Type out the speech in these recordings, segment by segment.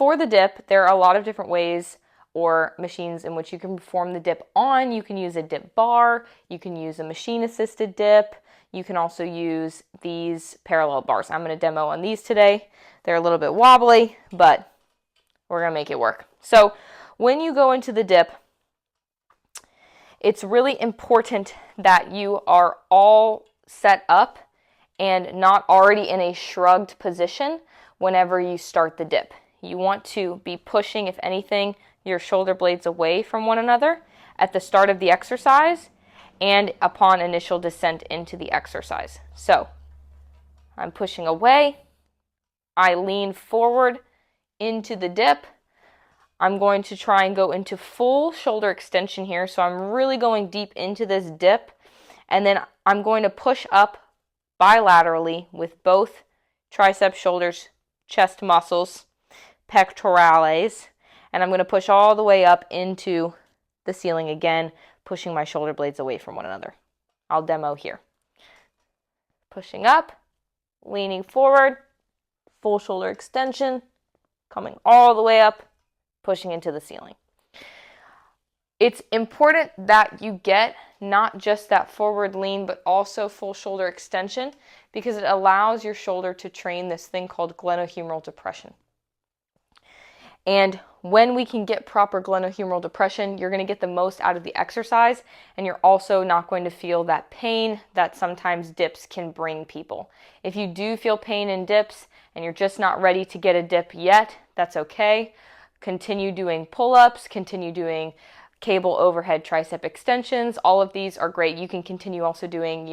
for the dip, there are a lot of different ways or machines in which you can perform the dip on. You can use a dip bar, you can use a machine-assisted dip, you can also use these parallel bars. I'm going to demo on these today. They're a little bit wobbly, but we're going to make it work. So when you go into the dip, it's really important that you are all set up and not already in a shrugged position whenever you start the dip. You want to be pushing, if anything, your shoulder blades away from one another at the start of the exercise and upon initial descent into the exercise. So I'm pushing away. I lean forward into the dip. I'm going to try and go into full shoulder extension here. So I'm really going deep into this dip. And then I'm going to push up bilaterally with both triceps, shoulders, chest muscles, pectorales. And I'm going to push all the way up into the ceiling again, pushing my shoulder blades away from one another. I'll demo here. Pushing up, leaning forward, full shoulder extension, coming all the way up, pushing into the ceiling. It's important that you get not just that forward lean, but also full shoulder extension, because it allows your shoulder to train this thing called glenohumeral depression. And when we can get proper glenohumeral depression, you're going to get the most out of the exercise, and you're also not going to feel that pain that sometimes dips can bring people. If you do feel pain in dips and you're just not ready to get a dip yet, that's okay. Continue doing pull-ups, continue doing cable overhead tricep extensions. All of these are great. You can continue also doing,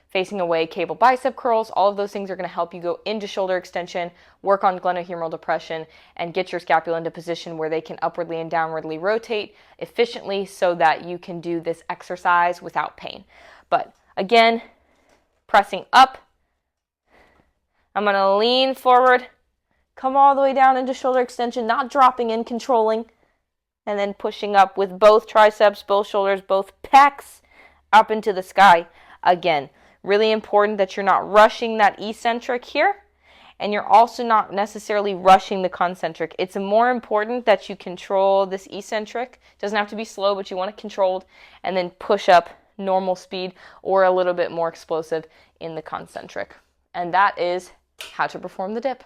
facing away cable bicep curls. All of those things are going to help you go into shoulder extension, work on glenohumeral depression, and get your scapula into position where they can upwardly and downwardly rotate efficiently so that you can do this exercise without pain. But again, pressing up, I'm going to lean forward, come all the way down into shoulder extension, not dropping in, controlling, and then pushing up with both triceps, both shoulders, both pecs up into the sky. Again, really important that you're not rushing that eccentric here, and you're also not necessarily rushing the concentric. It's more important that you control this eccentric. It doesn't have to be slow, but you want it controlled, and then push up normal speed or a little bit more explosive in the concentric. And that is how to perform the dip.